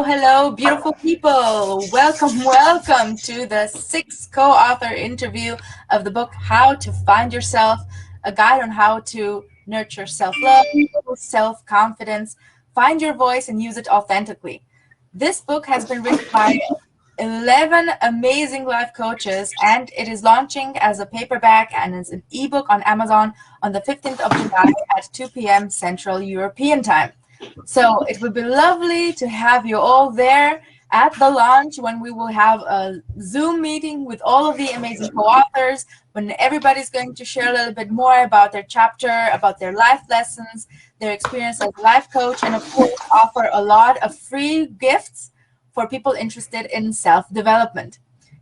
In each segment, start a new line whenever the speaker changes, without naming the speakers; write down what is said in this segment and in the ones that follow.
Hello, beautiful people. Welcome to the 6th co-author interview of the book, How to Find Yourself, a guide on how to nurture self-love, self-confidence, find your voice, and use it authentically. This book has been written by 11 amazing life coaches, and it is launching as a paperback and as an ebook on Amazon on the 15th of July at 2 p.m. Central European Time. So it would be lovely to have you all there at the launch when we will have a Zoom meeting with all of the amazing co-authors, when everybody's going to share a little bit more about their chapter, about their life lessons, their experience as a life coach, and of course offer a lot of free gifts for people interested in self-development.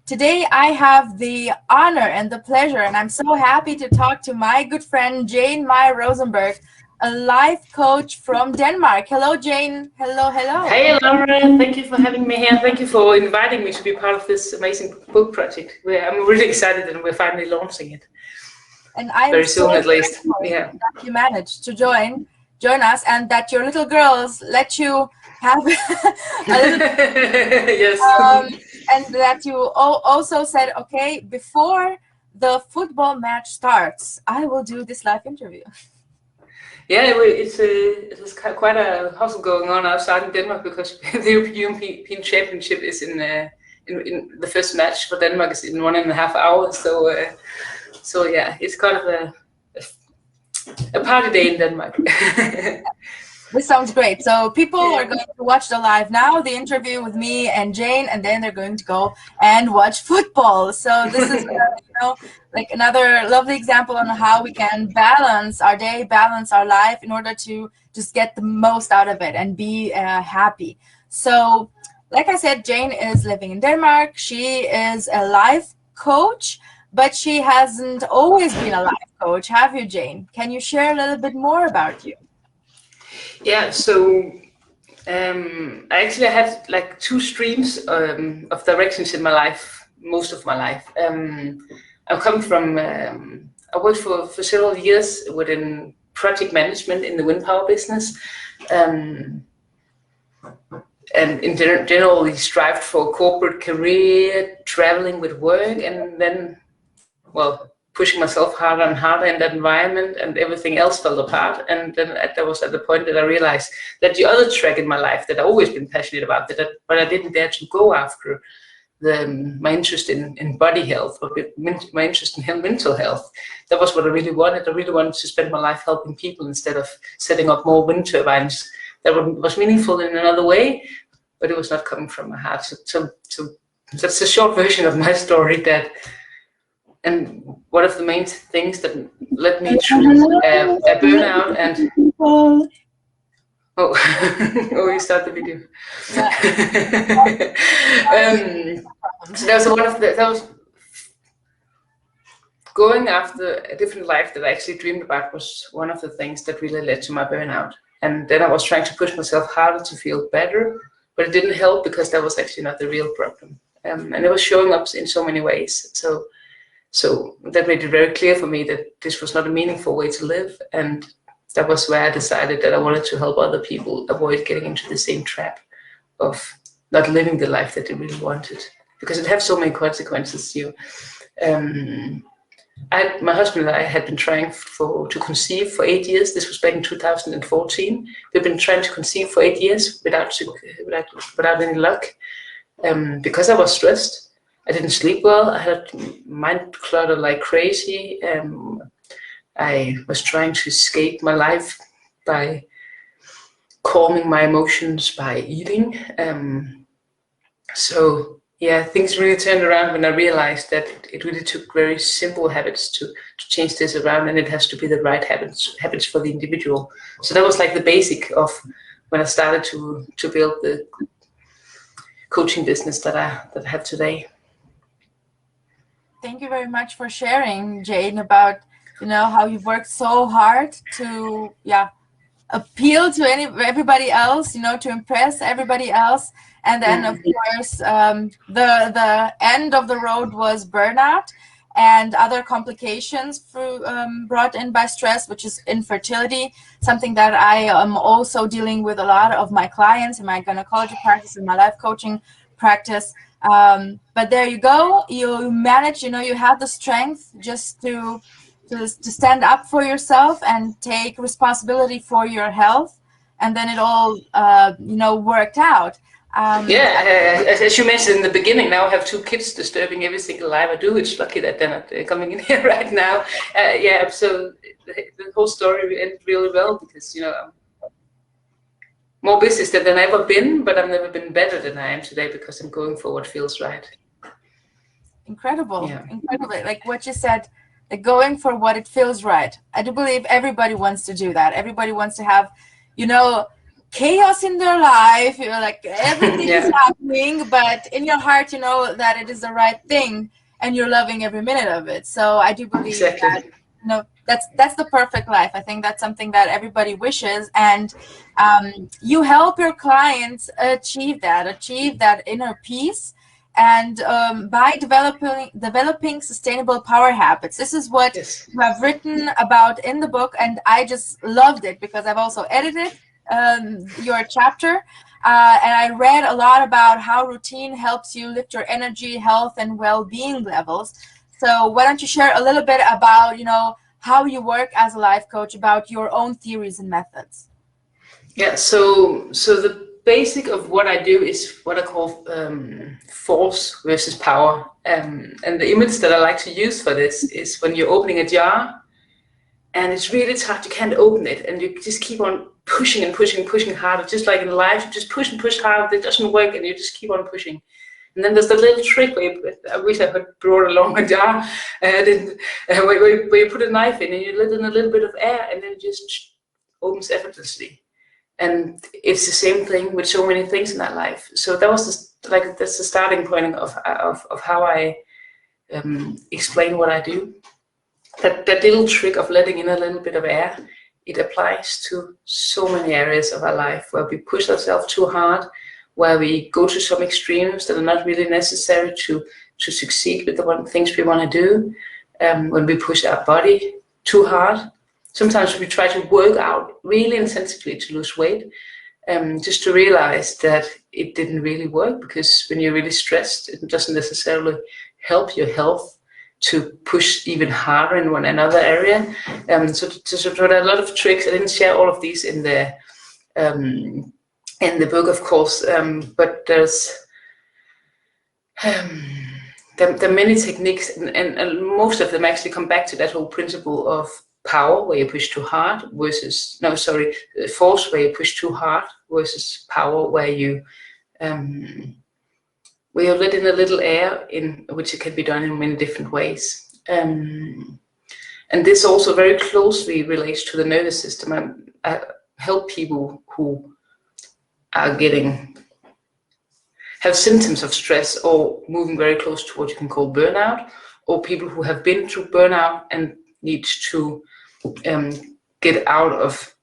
Today I have the honor and the pleasure, and I'm so happy to talk to my good friend Jane Meyer Rosenberg, a life coach from Denmark. Hello, Jane. Hello.
Hey, Lauren. Thank you for having me here. Thank you for inviting me to be part of this amazing book project. I'm really excited that we're finally launching it.
And I'm
very soon, at least. Yeah.
That you managed to join us, and that your little girls let you have a little
yes.
And that you also said, okay, before the football match starts, I will do this live interview.
Yeah, it was quite a hustle going on outside in Denmark, because the European Championship is in the first match for Denmark is in 1.5 hours. So yeah, it's kind of a party day in Denmark.
This sounds great. So people are going to watch the live now, the interview with me and Jane, and then they're going to go and watch football. So this is, like another lovely example on how we can balance our day, balance our life in order to just get the most out of it and be happy. So, like I said, Jane is living in Denmark. She is a life coach, but she hasn't always been a life coach. Have you, Jane? Can you share a little bit more about you?
Yeah, so I actually had like 2 streams of directions in my life, most of my life. I come from, I worked for several years within project management in the wind power business, and in generally strived for a corporate career, traveling with work, and then, well, pushing myself harder and harder in that environment, and everything else fell apart. And then that was at the point that I realized that the other track in my life that I've always been passionate about, but I didn't dare to go after, my interest in body health, or my interest in mental health. That was what I really wanted. I really wanted to spend my life helping people instead of setting up more wind turbines. That was meaningful in another way, but it was not coming from my heart. So that's a short version of my story. And one of the main things that led me through a burnout and you start the video. So that was going after a different life that I actually dreamed about, was one of the things that really led to my burnout. And then I was trying to push myself harder to feel better, but it didn't help, because that was actually not the real problem. And it was showing up in so many ways. So that made it very clear for me that this was not a meaningful way to live, and that was where I decided that I wanted to help other people avoid getting into the same trap of not living the life that they really wanted, because it has so many consequences. My husband and I had been trying to conceive for 8 years. This was back in 2014. We've been trying to conceive for 8 years without any luck, because I was stressed. I didn't sleep well. I had mind clutter like crazy. I was trying to escape my life by calming my emotions by eating. So yeah, things really turned around when I realized that it really took very simple habits to change this around, and it has to be the right habits for the individual. So that was like the basic of when I started to build the coaching business that I have today.
Thank you very much for sharing, Jane, about how you've worked so hard to appeal to everybody else, to impress everybody else, and then of course the end of the road was burnout. and other complications brought in by stress, which is infertility, something that I am also dealing with a lot of my clients in my gynecology practice, in my life coaching practice. But there you go, you manage, you have the strength just to stand up for yourself and take responsibility for your health, and then it all worked out.
As you mentioned in the beginning, now I have 2 kids disturbing every single life I do. It's lucky that they're not coming in here right now. So the whole story ended really well because, I'm more busy than I've ever been, but I've never been better than I am today because I'm going for what feels right.
Incredible. Like what you said, like going for what it feels right. I do believe everybody wants to do that. Everybody wants to have, chaos in their life, like everything is happening, but in your heart you know that it is the right thing and you're loving every minute of it. So I do believe that that's the perfect life. I think that's something that everybody wishes, and you help your clients achieve that inner peace, and by developing sustainable power habits. This is what you have written about in the book, and I just loved it because I've also edited your chapter, and I read a lot about how routine helps you lift your energy, health, and well-being levels. So why don't you share a little bit about how you work as a life coach, about your own theories and methods?
So the basic of what I do is what I call force versus power, and the image that I like to use for this is when you're opening a jar and it's really tough, you can't open it, and you just keep on pushing and pushing harder, just like in life, you just push and push hard, it doesn't work, and you just keep on pushing. And then there's the little trick where I wish I had brought along a jar, where you put a knife in and you let in a little bit of air, and then it just opens effortlessly. And it's the same thing with so many things in our life. So that was that's the starting point of how I explain what I do. That little trick of letting in a little bit of air, it applies to so many areas of our life where we push ourselves too hard, where we go to some extremes that are not really necessary to succeed with the things we want to do. When we push our body too hard, sometimes we try to work out really intensively to lose weight, just to realize that it didn't really work, because when you're really stressed, it doesn't necessarily help your health to push even harder in one another area. So there are a lot of tricks. I didn't share all of these in the book, of course, but there's there are many techniques, and most of them actually come back to that whole principle of power, where you push too hard, versus force, where you push too hard, versus power, where you let in a little air, in which it can be done in many different ways. And this also very closely relates to the nervous system. I help people who are have symptoms of stress or moving very close to what you can call burnout, or people who have been through burnout and need to get out of,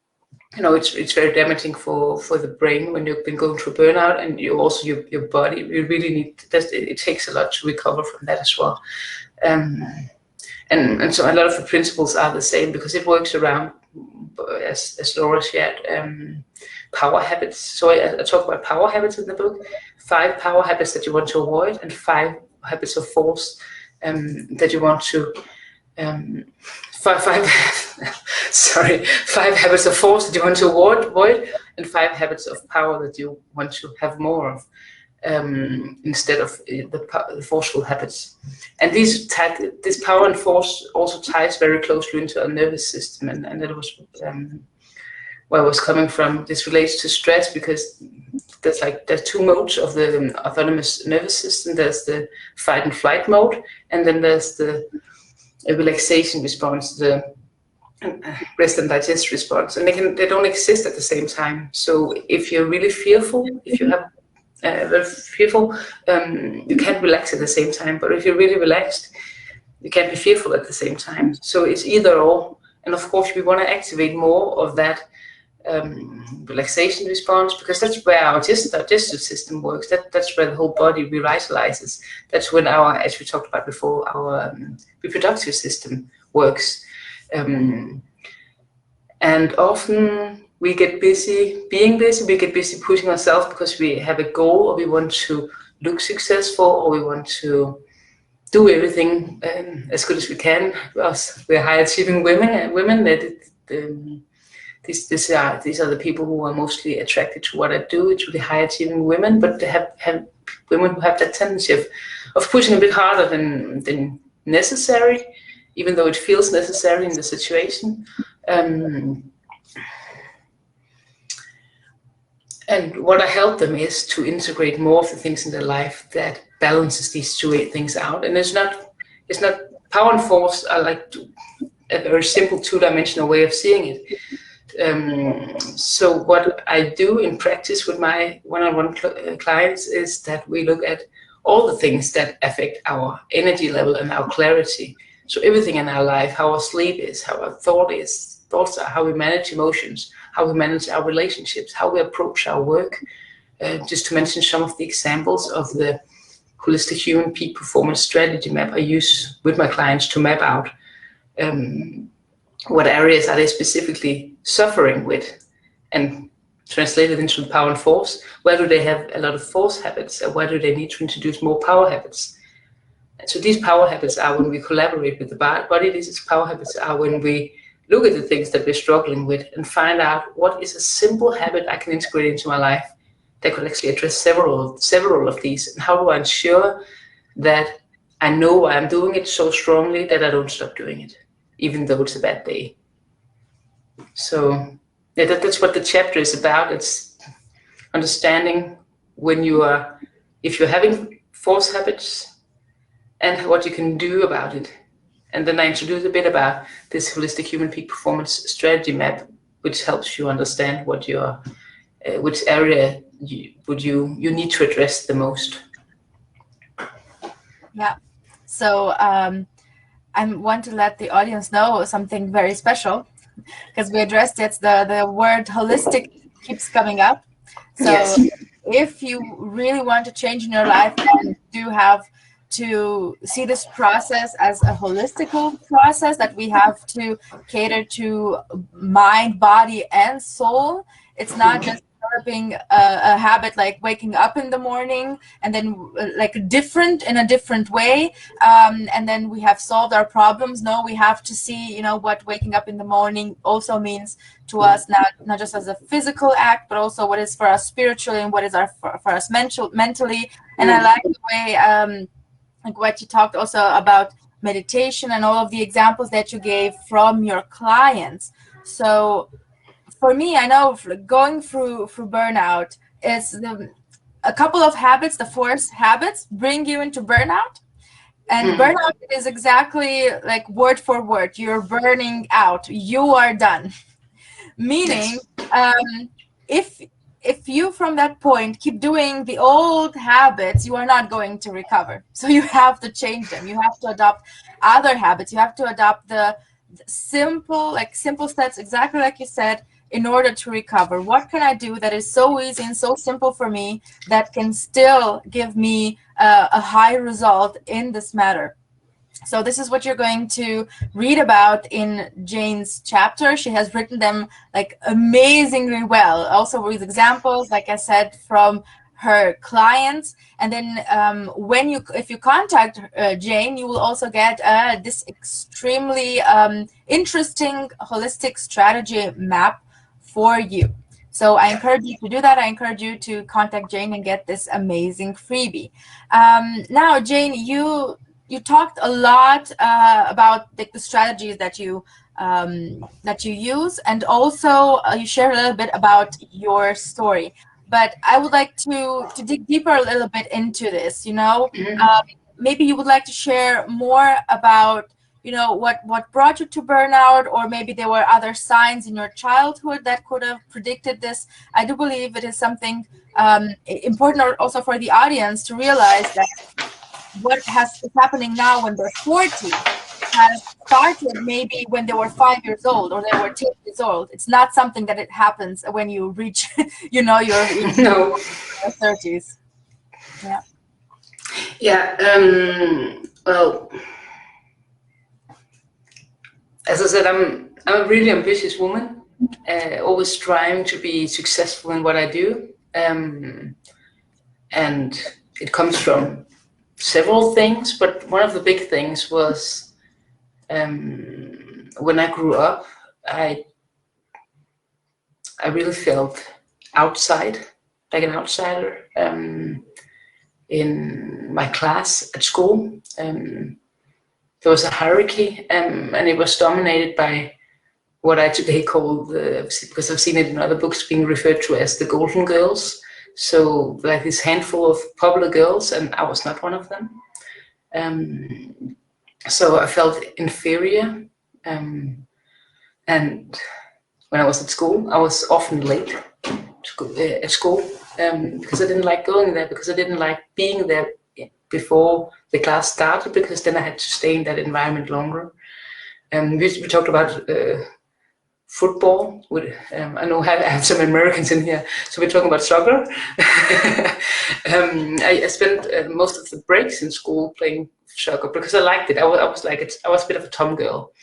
it's very damaging for the brain when you've been going through burnout, and you also your body, you really need it takes a lot to recover from that as well. And so a lot of the principles are the same, because it works around, as Laura shared, power habits. So I talk about power habits in the book, 5 power habits that you want to avoid, and 5 habits of force that you want to 5 habits of force that you want to avoid, and 5 habits of power that you want to have more of, instead of the forceful habits. And this power and force also ties very closely into our nervous system, and that was where I was coming from. This relates to stress, because there's 2 modes of the autonomous nervous system. There's the fight and flight mode, and then there's the relaxation response, the rest and digest response, and they don't exist at the same time. So if you're really fearful, if you have very fearful, you can't relax at the same time. But if you're really relaxed, you can't be fearful at the same time. So it's either or. And of course, we want to activate more of that relaxation response, because that's where our digestive system works. That's where the whole body revitalizes. That's when our, as we talked about before, our reproductive system works. And often we get busy being busy, we get busy pushing ourselves because we have a goal, or we want to look successful, or we want to do everything as good as we can. We're high achieving women that these are the people who are mostly attracted to what I do. It's really high achieving women, but they have women who have that tendency of pushing a bit harder than necessary, even though it feels necessary in the situation. And what I help them is to integrate more of the things in their life that balances these two things out. And it's not power and force are like a very simple two-dimensional way of seeing it. So what I do in practice with my one-on-one clients is that we look at all the things that affect our energy level and our clarity. So everything in our life, how our sleep is, how our thoughts are, how we manage emotions, how we manage our relationships, how we approach our work. Just to mention some of the examples of the holistic human peak performance strategy map I use with my clients to map out what areas are they specifically suffering with, and translate it into power and force. Where do they have a lot of force habits, and where do they need to introduce more power habits? And so these power habits are when we collaborate with the body. These power habits are when we look at the things that we're struggling with and find out what is a simple habit I can integrate into my life that could actually address several of these, and how do I ensure that I know why I'm doing it so strongly that I don't stop doing it, even though it's a bad day. So yeah, that's what the chapter is about. It's understanding if you're having force habits and what you can do about it. And then I introduce a bit about this holistic human peak performance strategy map, which helps you understand what which area you need to address the most.
Yeah. So I want to let the audience know something very special, because we addressed it. The word holistic keeps coming up. So yes. If you really want to change in your life, then you have to see this process as a holistical process, that we have to cater to mind, body, and soul. It's not just developing a habit like waking up in the morning and then like in a different way, and then we have solved our problems. No, we have to see, what waking up in the morning also means to us, not just as a physical act, but also what is for us spiritually and what is for us mentally. And I like the way like what you talked also about meditation and all of the examples that you gave from your clients. So for me, I know going through burnout is a couple of habits, the force habits bring you into burnout. And burnout is exactly like word for word. You're burning out. You are done. Meaning, if you from that point keep doing the old habits, you are not going to recover. So you have to change them. You have to adopt other habits. You have to adopt the simple steps, exactly like you said, in order to recover. What can I do that is so easy and so simple for me that can still give me a high result in this matter? So this is what you're going to read about in Jane's chapter. She has written them like amazingly well, also with examples, like I said, from her clients. And then if you contact Jane, you will also get this extremely interesting holistic strategy map for you. So I encourage you to do that. I encourage you to contact Jane and get this amazing freebie. Now, Jane, you talked a lot about the strategies that you use, and also you shared a little bit about your story. But I would like to dig deeper a little bit into this. Maybe you would like to share more about what brought you to burnout, or maybe there were other signs in your childhood that could have predicted this. I do believe it is something important also for the audience to realize that what is happening now when they're 40 have started maybe when they were 5 years old or they were 10 years old. It's not something that it happens when you reach, you know, your
No.
30s. Yeah.
Yeah. Well, as I said, I'm a really ambitious woman, always striving to be successful in what I do, and it comes from several things. But one of the big things was when I grew up, I really felt outside, like an outsider, in my class at school. There was a hierarchy, and it was dominated by what I today call because I've seen it in other books being referred to as the Golden Girls. So like this handful of popular girls, and I was not one of them. So I felt inferior, and when I was at school, I was often late at school because I didn't like going there, because I didn't like being there before the class started, because then I had to stay in that environment longer. We talked about football. I know I have some Americans in here, so we're talking about soccer. I spent most of the breaks in school playing soccer because I liked it. I was like I was a bit of a tom girl,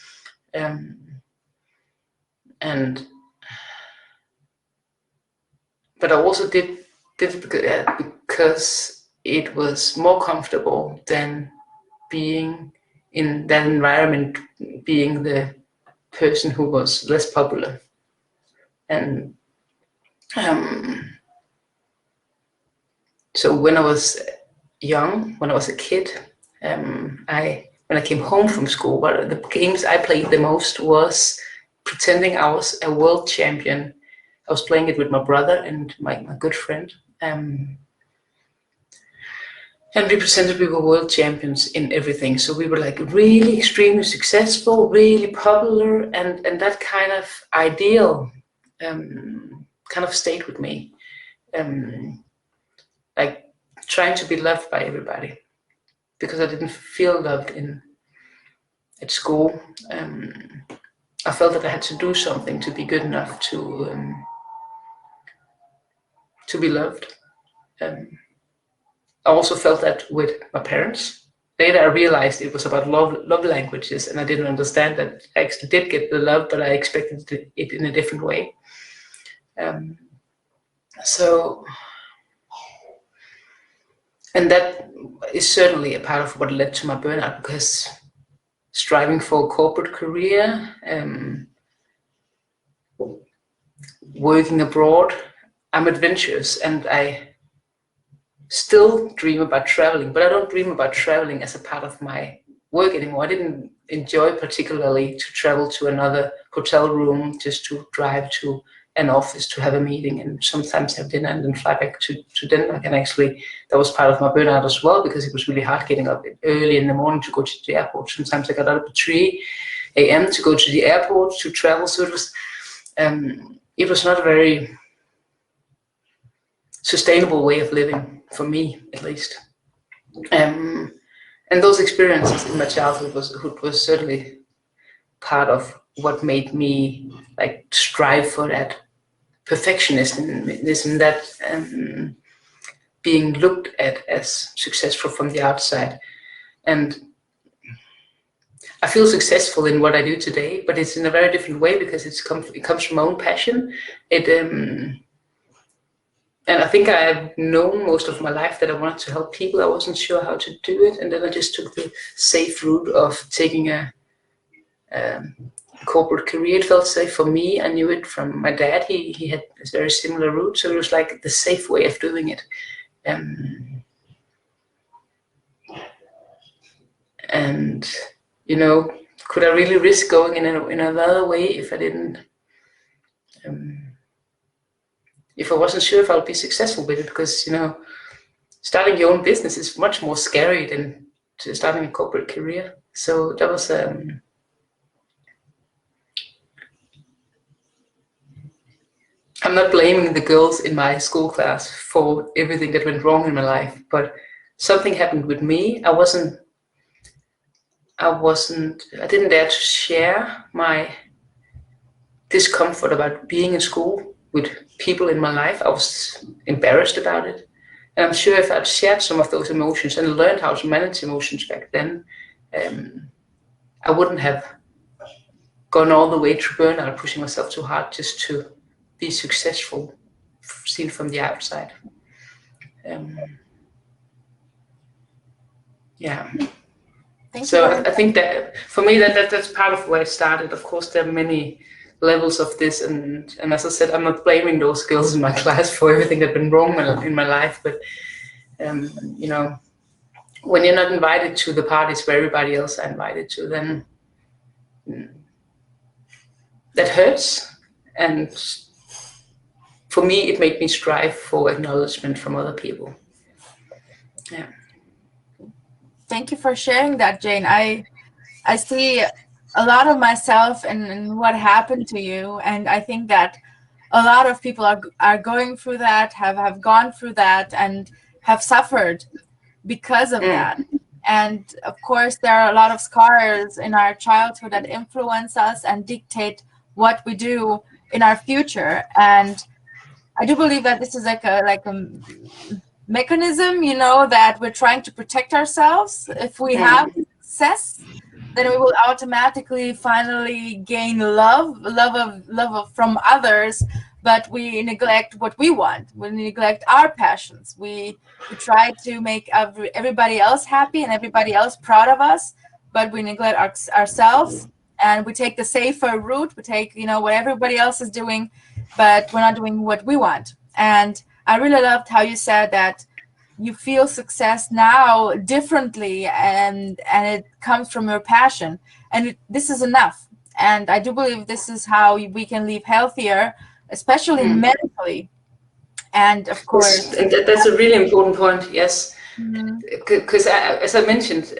but I also did it because it was more comfortable than being in that environment, being the person who was less popular. And so when I was young, when I was a kid, when I came home from school, one of the games I played the most was pretending I was a world champion. I was playing it with my brother and my good friend. And we pretended we were world champions in everything. So we were like really extremely successful, really popular, and that kind of ideal kind of stayed with me. Like trying to be loved by everybody, because I didn't feel loved at school. I felt that I had to do something to be good enough to be loved. I also felt that with my parents. Later I realized it was about love languages, and I didn't understand that I actually did get the love, but I expected it in a different way. And that is certainly a part of what led to my burnout, because striving for a corporate career, working abroad, I'm adventurous, and I still dream about traveling, but I don't dream about traveling as a part of my work anymore. I didn't enjoy particularly to travel to another hotel room just to drive to an office to have a meeting and sometimes have dinner and then fly back to Denmark. And actually that was part of my burnout as well, because it was really hard getting up early in the morning to go to the airport. Sometimes I got up at 3 a.m. to go to the airport to travel. So it was not a very sustainable way of living for me, at least. And those experiences in my childhood was certainly part of what made me like strive for that perfectionism, that being looked at as successful from the outside. And I feel successful in what I do today, but it's in a very different way, because it comes from my own passion. And I think I've known most of my life that I wanted to help people. I wasn't sure how to do it, and then I just took the safe route of taking a corporate career. It felt safe for me. I knew it from my dad. He had a very similar route, so it was like the safe way of doing it. And you know, could I really risk going in another way if I didn't? If I wasn't sure if I'll be successful with it, because you know, starting your own business is much more scary than starting a corporate career. So that was I'm not blaming the girls in my school class for everything that went wrong in my life, but something happened with me. I wasn't I didn't dare to share my discomfort about being in school with people in my life. I was embarrassed about it. And I'm sure if I'd shared some of those emotions and learned how to manage emotions back then, I wouldn't have gone all the way to burnout, pushing myself too hard just to be successful, seen from the outside. Yeah. So I think that for me that's part of where it started. Of course, there are many levels of this, and as I said, I'm not blaming those girls in my class for everything that's been wrong in my life. But you know, when you're not invited to the parties where everybody else are invited to, then that hurts. And for me, it made me strive for acknowledgement from other people. Yeah.
Thank you for sharing that, Jane. I see a lot of myself in what happened to you, and I think that a lot of people are going through that, have gone through that, and have suffered because of that. And of course, there are a lot of scars in our childhood that influence us and dictate what we do in our future. And I do believe that this is like a mechanism, you know, that we're trying to protect ourselves. If we have success, then we will automatically finally gain love from others, but we neglect what we want. We neglect our passions. We try to make everybody else happy and everybody else proud of us, but we neglect ourselves, and we take the safer route. We take, you know, what everybody else is doing, but we're not doing what we want. And I really loved how you said that you feel success now differently, and it comes from your passion, and this is enough. And I do believe this is how we can live healthier, especially mentally. And of course,
and that's a really important point. Yes, because as I mentioned,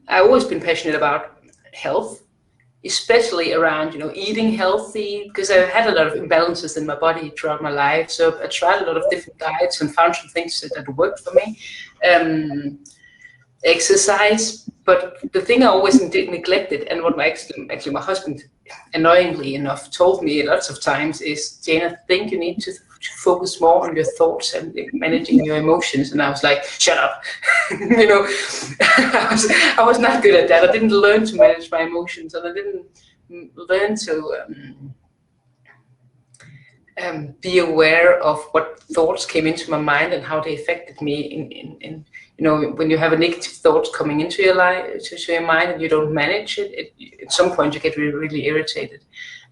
I've always been passionate about health, especially around, you know, eating healthy, because I had a lot of imbalances in my body throughout my life. So I tried a lot of different diets and found some things that worked for me. Exercise, but the thing I always neglected, and what actually my husband, annoyingly enough, told me lots of times is, Jane, I think you need to focus more on your thoughts and managing your emotions. And I was like, shut up. You know, I was not good at that. I didn't learn to manage my emotions, and I didn't learn to be aware of what thoughts came into my mind and how they affected me in you know, when you have a negative thought coming into your life, to your mind, and you don't manage it, at some point you get really, really irritated.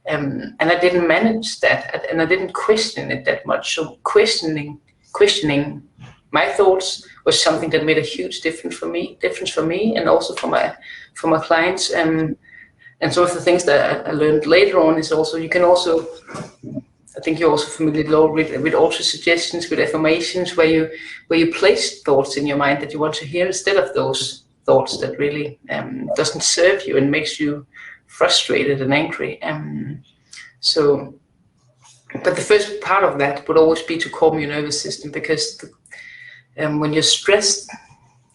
And I didn't manage that, and I didn't question it that much. So questioning my thoughts was something that made a huge difference for me, and also for my clients. And some of the things that I learned later on is also, you can also, I think you're also familiar with auto-suggestions, with affirmations, where you place thoughts in your mind that you want to hear instead of those thoughts that really doesn't serve you and makes you frustrated and angry. But the first part of that would always be to calm your nervous system, because when you're stressed,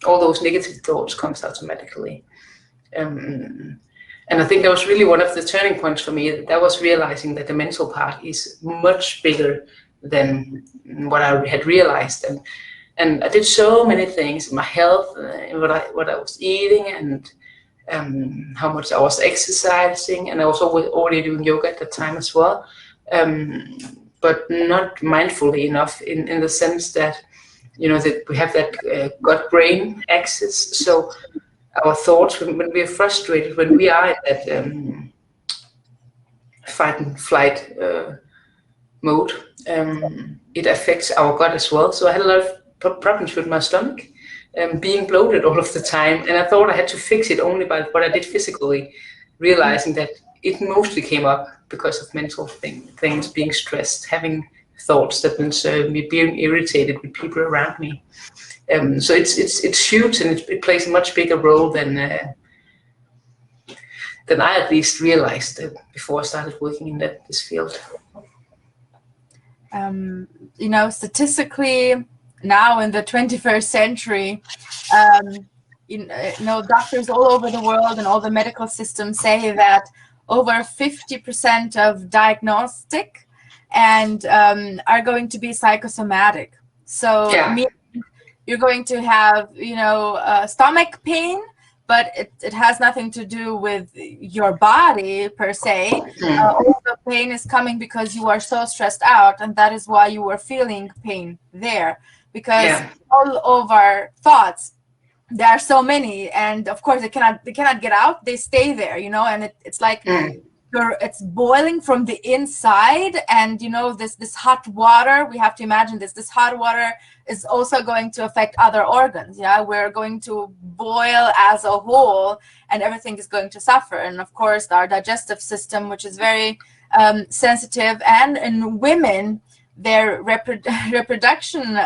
all those negative thoughts comes automatically. And I think that was really one of the turning points for me. That was realizing that the mental part is much bigger than what I had realized. And I did so many things in my health, what I was eating, and how much I was exercising. And I was already doing yoga at the time as well, but not mindfully enough in the sense that, you know, that we have that gut-brain axis. So our thoughts, when we are frustrated, when we are in that fight and flight mode, it affects our gut as well. So I had a lot of problems with my stomach, being bloated all of the time, and I thought I had to fix it only by what I did physically, realizing that it mostly came up because of mental things, being stressed, having thoughts that didn't serve me, being irritated with people around me. So it's huge, and it plays a much bigger role than I at least realized before I started working in this field.
You know, statistically, now in the 21st century, doctors all over the world and all the medical systems say that over 50% of diagnostic and are going to be psychosomatic. So
Yeah.
you're going to have, stomach pain, but it has nothing to do with your body per se. All the pain is coming because you are so stressed out, and that is why you are feeling pain there. Because
Yeah.
all of our thoughts, there are so many, and of course they cannot get out. They stay there, and it's like it's boiling from the inside, and this hot water, we have to imagine this hot water is also going to affect other organs. Yeah, we're going to boil as a whole, and everything is going to suffer. And of course our digestive system, which is very sensitive, and in women their reproduction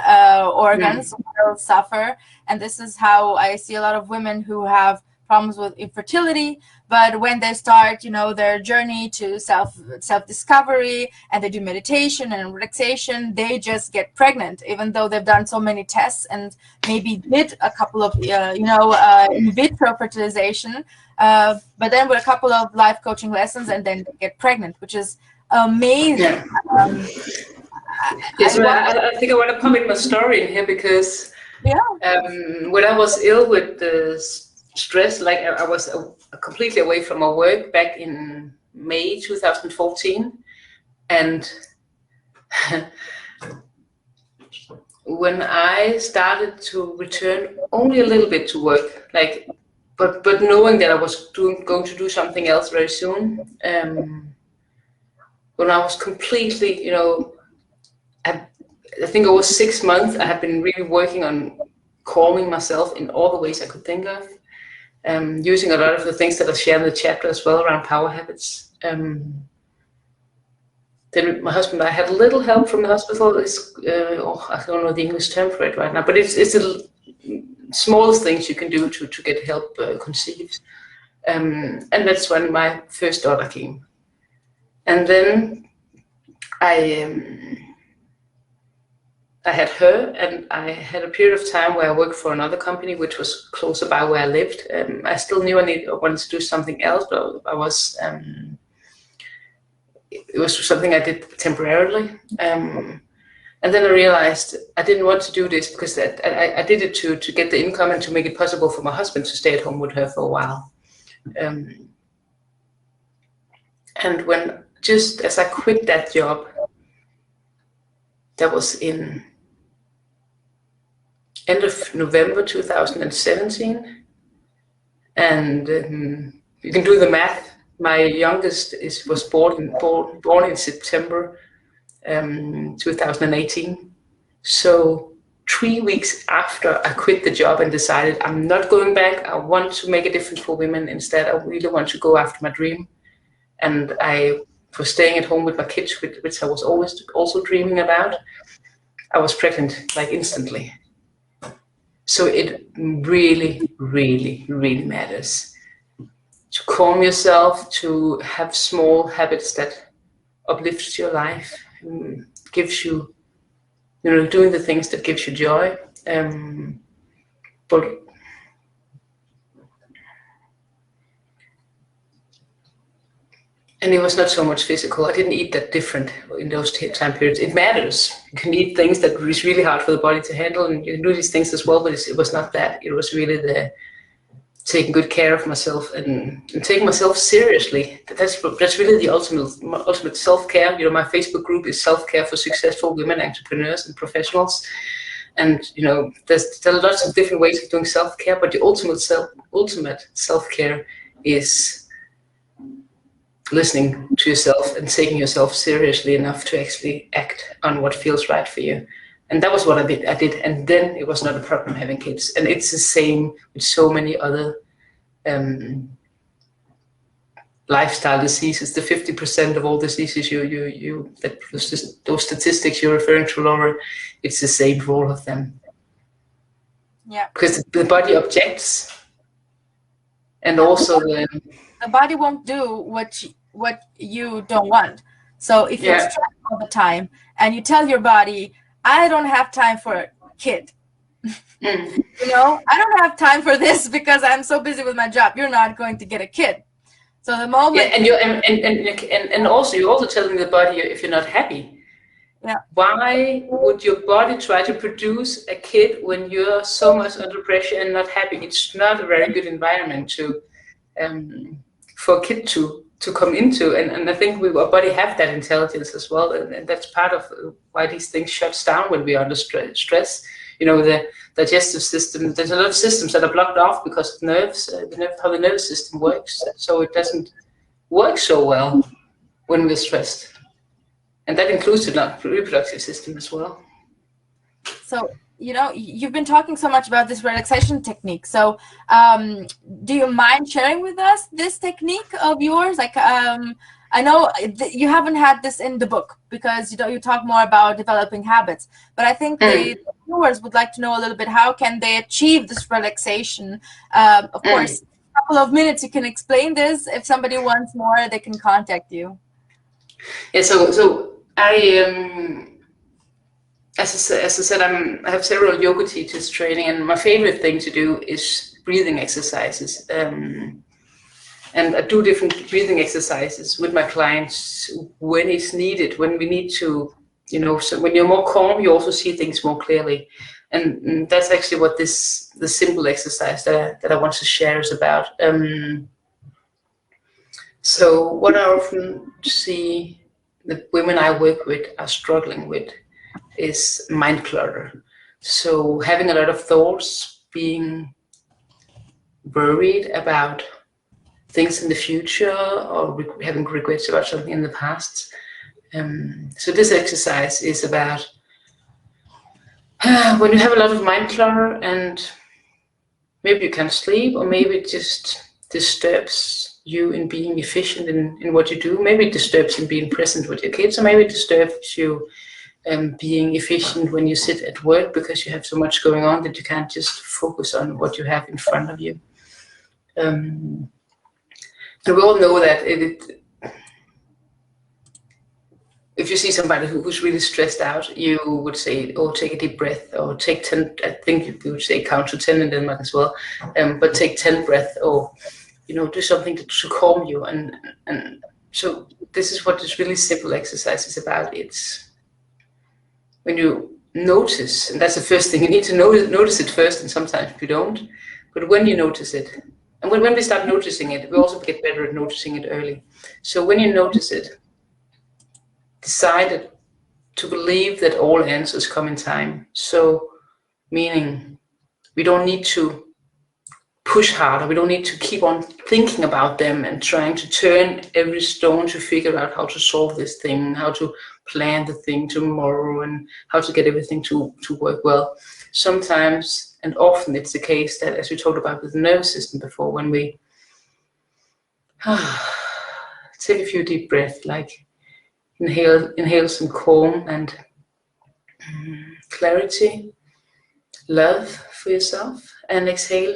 organs will suffer. And this is how I see a lot of women who have problems with infertility, but when they start, their journey to self-discovery, and they do meditation and relaxation, they just get pregnant, even though they've done so many tests and maybe did a couple of, in vitro fertilization, but then with a couple of life coaching lessons, and then they get pregnant, which is amazing.
Yeah. Yes, I think I want to pump in my story in here because when I was ill with the stress, like I was completely away from my work back in May 2014, and when I started to return only a little bit to work, but knowing that I was going to do something else very soon, when I was completely, I think over 6 months, I have been really working on calming myself in all the ways I could think of, using a lot of the things that I share in the chapter as well around power habits. Then my husband and I had a little help from the hospital. I don't know the English term for it right now, but it's the smallest things you can do to get help conceived. And that's when my first daughter came. And then I had her, and I had a period of time where I worked for another company, which was closer by where I lived. I still knew I wanted to do something else, but it was something I did temporarily. And then I realized I didn't want to do this because I did it to get the income and to make it possible for my husband to stay at home with her for a while. And when just as I quit that job, that was in end of November 2017, and you can do the math. My youngest was born in September 2018. So 3 weeks after I quit the job and decided I'm not going back, I want to make a difference for women instead. I really want to go after my dream, and I was staying at home with my kids, which I was always also dreaming about. I was pregnant like instantly. So it really, really, really matters to calm yourself, to have small habits that uplifts your life, gives you, doing the things that gives you joy. But and it was not so much physical. I didn't eat that different in those time periods. It matters. You can eat things that is really hard for the body to handle, and you can do these things as well, but it was not that. It was really the taking good care of myself and taking myself seriously. That's really the ultimate self-care. My Facebook group is self-care for successful women, entrepreneurs, and professionals. And there's lots of different ways of doing self-care, but the ultimate self-care is listening to yourself and taking yourself seriously enough to actually act on what feels right for you. And that was what I did. And then it was not a problem having kids. And it's the same with so many other lifestyle diseases. The 50% of all diseases those statistics you're referring to, Laura, it's the same for all of them.
Yeah.
Because the body objects, and also the
body won't do what you don't want. So if you're stressed all the time and you tell your body, I don't have time for a kid, You know, I don't have time for this because I'm so busy with my job. You're not going to get a kid. So the moment,
and also you're also telling the body if you're not happy.
yeah,
Why would your body try to produce a kid when you're so much under pressure and not happy? It's not a very good environment to for a kid to come into, and I think our body have that intelligence as well, and that's part of why these things shuts down when we're under stress. You know, the digestive system. There's a lot of systems that are blocked off because of nerves, how the nervous system works. So it doesn't work so well when we're stressed, and that includes the reproductive system as well.
so you know, you've been talking so much about this relaxation technique. So do you mind sharing with us this technique of yours? Like, I know you haven't had this in the book because you talk more about developing habits, but I think the viewers would like to know a little bit, how can they achieve this relaxation? Of course, a couple of minutes you can explain this. If somebody wants more, they can contact you.
Yeah, so I as I said, I have several yoga teachers training, and my favorite thing to do is breathing exercises. And I do different breathing exercises with my clients when it's needed, when we need to, so when you're more calm, you also see things more clearly. And that's actually what the simple exercise that I want to share is about. So what I often see the women I work with are struggling with is mind clutter. So having a lot of thoughts, being worried about things in the future, or having regrets about something in the past. So this exercise is about when you have a lot of mind clutter and maybe you can't sleep, or maybe it just disturbs you in being efficient in what you do. Maybe it disturbs you in being present with your kids, or maybe it disturbs you being efficient when you sit at work because you have so much going on that you can't just focus on what you have in front of you. And we all know that if you see somebody who's really stressed out, you would say, oh, take a deep breath, or take 10, I think you would say count to 10 in Denmark as well, but take 10 breaths, or, do something to calm you. And so this is what this really simple exercise is about. It's when you notice, and that's the first thing, you need to notice it first, and sometimes you don't, but when you notice it, and when we start noticing it, we also get better at noticing it early. So when you notice it, decide to believe that all answers come in time. So meaning we don't need to push harder, we don't need to keep on thinking about them and trying to turn every stone to figure out how to solve this thing, how to plan the thing tomorrow, and how to get everything to work well. Sometimes, and often, it's the case that, as we talked about with the nervous system before, when we take a few deep breaths, like inhale some calm and clarity, love for yourself, and exhale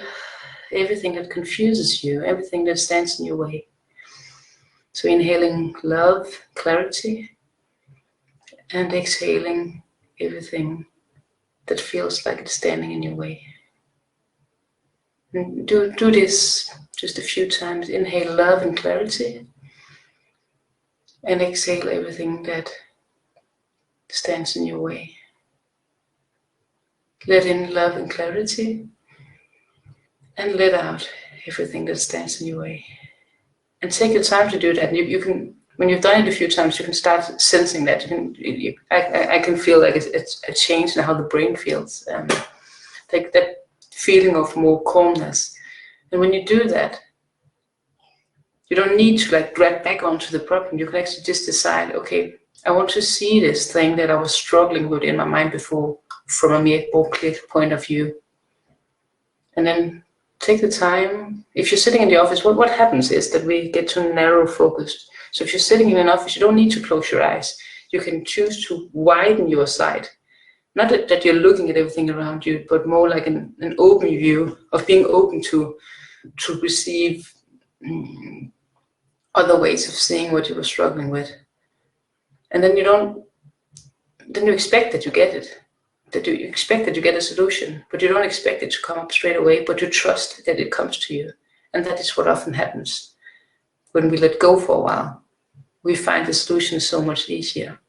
everything that confuses you, everything that stands in your way. So inhaling love, clarity, and exhaling everything that feels like it's standing in your way. And do this just a few times. Inhale love and clarity, and exhale everything that stands in your way. Let in love and clarity, and let out everything that stands in your way. And take your time to do that. You can, when you've done it a few times, you can start sensing that. I can feel like it's a change in how the brain feels. Like that feeling of more calmness. And when you do that, you don't need to drag back onto the problem. You can actually just decide, okay, I want to see this thing that I was struggling with in my mind before from a more clear point of view. And then take the time. If you're sitting in the office, what happens is that we get too narrow focused. So if you're sitting in an office, you don't need to close your eyes. You can choose to widen your sight. Not that you're looking at everything around you, but more like an open view of being open to receive other ways of seeing what you were struggling with. And then you expect that you get it. that you expect that you get a solution, but you don't expect it to come up straight away, but you trust that it comes to you. And that is what often happens. When we let go for a while, we find the solution so much easier.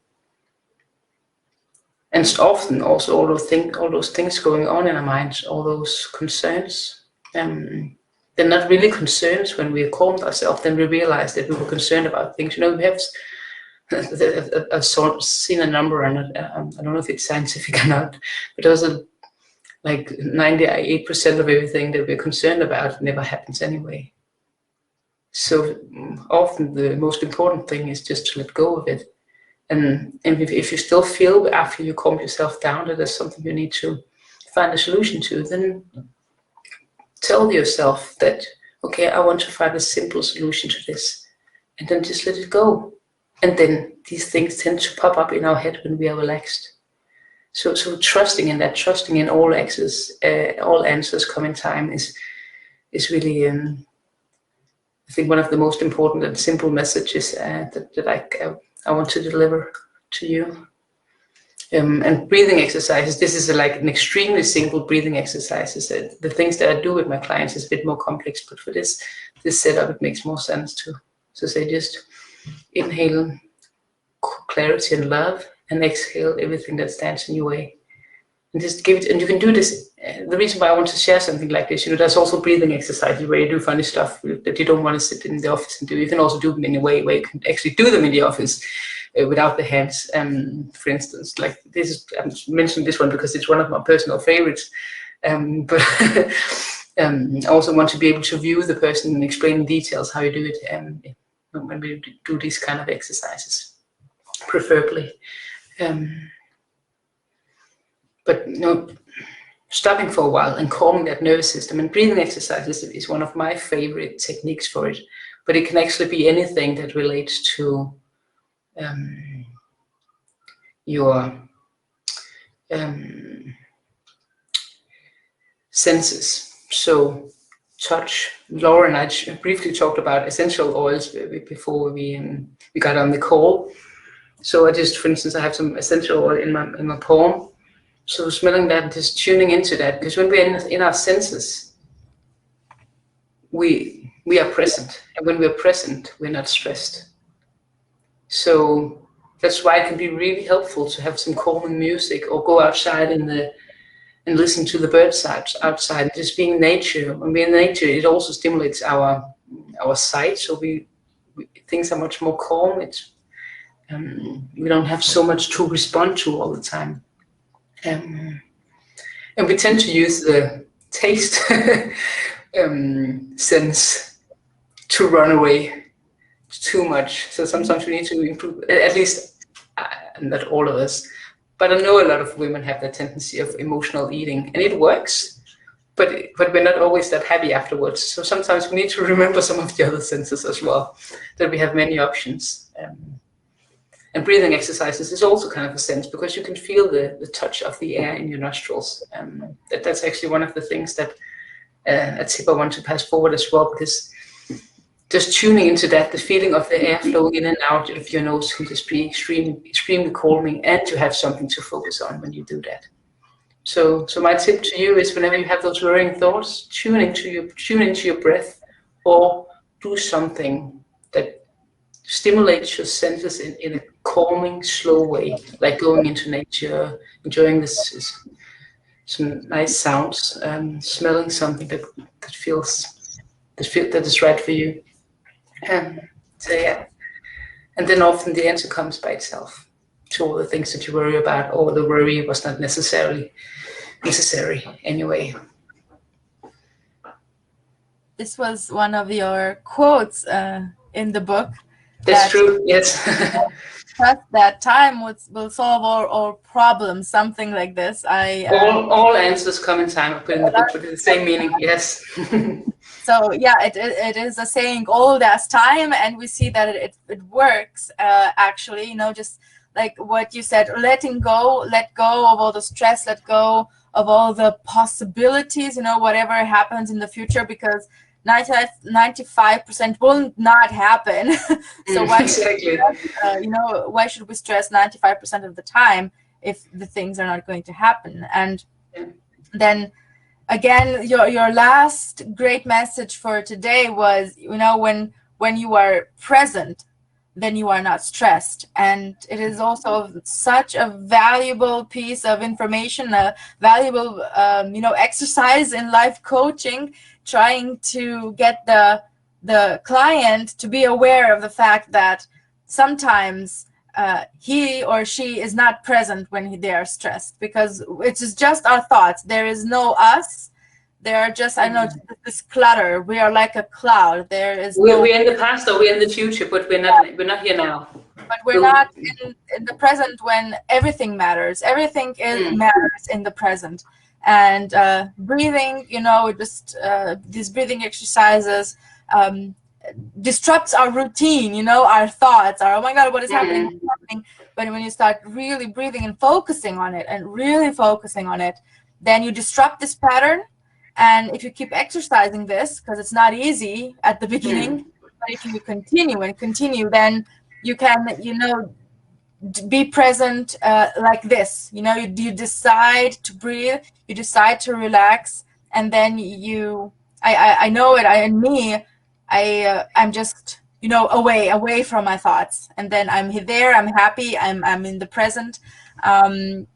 And it's often also all those things going on in our minds, all those concerns, they're not really concerns. When we calmed ourselves, then we realize that we were concerned about things. We have I've seen a number, and I don't know if it's scientific or not, but also like 98% of everything that we're concerned about never happens anyway. So often the most important thing is just to let go of it. And if you still feel after you calm yourself down that there's something you need to find a solution to, then tell yourself that, okay, I want to find a simple solution to this, and then just let it go. And then these things tend to pop up in our head when we are relaxed. So trusting in that, trusting in all answers come in time is really, I think, one of the most important and simple messages that I want to deliver to you. And breathing exercises, this is like an extremely simple breathing exercises. The things that I do with my clients is a bit more complex, but for this setup, it makes more sense to say just inhale clarity and love, and exhale everything that stands in your way. And just give it, and you can do this. The reason why I want to share something like this, there's also breathing exercises where you do funny stuff that you don't want to sit in the office and do. You can also do them in a way where you can actually do them in the office without the hands. For instance, like this is, I'm mentioning this one because it's one of my personal favorites. But I also want to be able to view the person and explain in details how you do it when we do these kind of exercises, preferably. But stopping for a while and calming that nervous system, and breathing exercises is one of my favorite techniques for it. But it can actually be anything that relates to your senses. So touch. Laura and I briefly talked about essential oils before we got on the call. So I just, for instance, I have some essential oil in my palm. So smelling that, just tuning into that, because when we're in our senses, we are present, and when we're present, we're not stressed. So that's why it can be really helpful to have some calming music, or go outside and listen to the birds outside. Just being in nature. When we're in nature, it also stimulates our sight, so things are much more calm. We don't have so much to respond to all the time. And we tend to use the taste sense to run away too much. So sometimes we need to improve, at least not all of us, but I know a lot of women have that tendency of emotional eating, and it works, but we're not always that happy afterwards. So sometimes we need to remember some of the other senses as well, that we have many options. And breathing exercises is also kind of a sense, because you can feel the touch of the air in your nostrils. That's actually one of the things that a tip I want to pass forward as well, because just tuning into that, the feeling of the air flowing in and out of your nose can just be extremely calming, and to have something to focus on when you do that. So my tip to you is, whenever you have those worrying thoughts, tune into your breath, or do something that stimulates your senses in a calming, slow way, like going into nature, enjoying some nice sounds, smelling something that is right for you. So yeah, and then often the answer comes by itself to all the things that you worry about, or the worry was not necessarily necessary anyway.
This was one of your quotes in the book.
That's true, yes.
Trust that time will solve all problems, something like this.
All answers come in time. I put in the book with the same meaning, yes.
So yeah, it is a saying, all that's time, and we see that it works actually. Just like what you said, let go of all the stress, let go of all the possibilities, whatever happens in the future, because 95% will not happen. So why
exactly.
Why should we stress 95% of the time if the things are not going to happen. And
Yeah.
then again, your last great message for today was, you know, when you are present, then you are not stressed. And it is also such a valuable piece of information, a valuable you know, exercise in life coaching, trying to get the client to be aware of the fact that sometimes he or she is not present when they are stressed, because it is just our thoughts. There is no us. There are just, I don't know, this clutter. We are like a cloud. There is no.
We're in the past or we're in the future, but we're not here now.
But we're not in the present when everything matters. Everything matters in the present. And breathing, you know, just these breathing exercises disrupts our routine, you know, our thoughts, our, oh my God, what is happening? But when you start really breathing and focusing on it and really focusing on it, then you disrupt this pattern. And if you keep exercising this, because it's not easy at the beginning, but if you continue and continue, then you can, you know, be present like this. You know, you decide to breathe, you decide to relax, and then I know it. I'm just, you know, away from my thoughts, and then I'm there. I'm happy. I'm in the present, and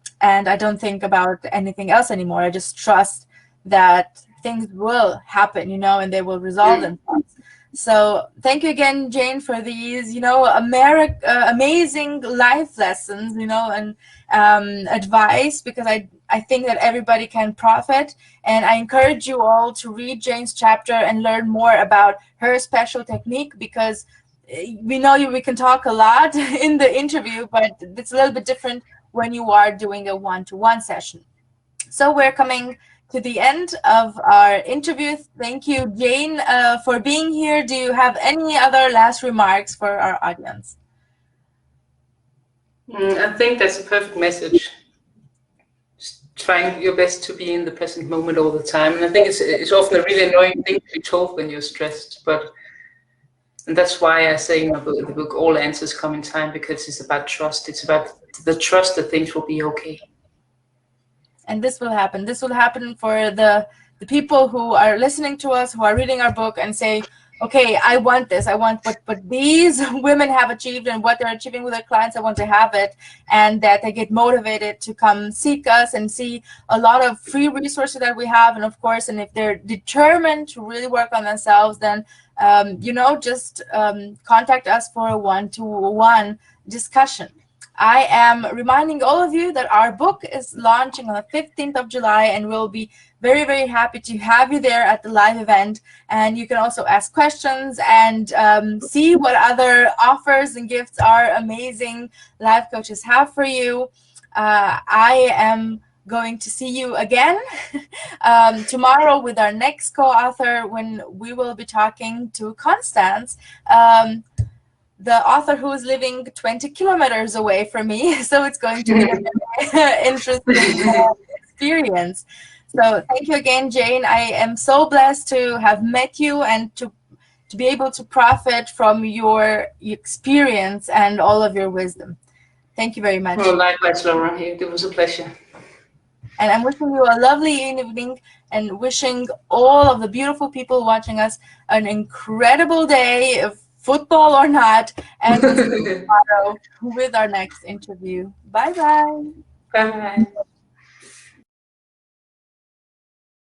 I don't think about anything else anymore. I just trust that things will happen, you know, and they will resolve themselves. So thank you again, Jane, for these, you know, amazing life lessons, you know, and advice, because I think that everybody can profit. And I encourage you all to read Jane's chapter and learn more about her special technique, because we know we can talk a lot in the interview, but it's a little bit different when you are doing a one-to-one session. So we're coming to the end of our interview. Thank you, Jane, for being here. Do you have any other last remarks for our audience?
I think that's a perfect message. Just trying your best to be in the present moment all the time. And I think it's often a really annoying thing to be told when you're stressed. And that's why I say in the book, all answers come in time, because it's about trust. It's about the trust that things will be okay.
And this will happen. This will happen for the people who are listening to us, who are reading our book and say, okay, I want this. I want what these women have achieved and what they're achieving with their clients. I want to have it. And that they get motivated to come seek us and see a lot of free resources that we have. And of course, and if they're determined to really work on themselves, then, you know, just contact us for a one-to-one discussion. I am reminding all of you that our book is launching on the 15th of July, and we'll be very, very happy to have you there at the live event. And you can also ask questions and see what other offers and gifts our amazing life coaches have for you. I am going to see you again tomorrow with our next co-author, when we will be talking to Constance, the author who is living 20 kilometers away from me. So it's going to be a very interesting experience. So thank you again, Jane. I am so blessed to have met you and to be able to profit from your experience and all of your wisdom. Thank you very much.
Well, likewise, Laura. It was a pleasure.
And I'm wishing you a lovely evening, and wishing all of the beautiful people watching us an incredible day of football or not, and we'll see you tomorrow with our next interview. Bye-bye.
Bye.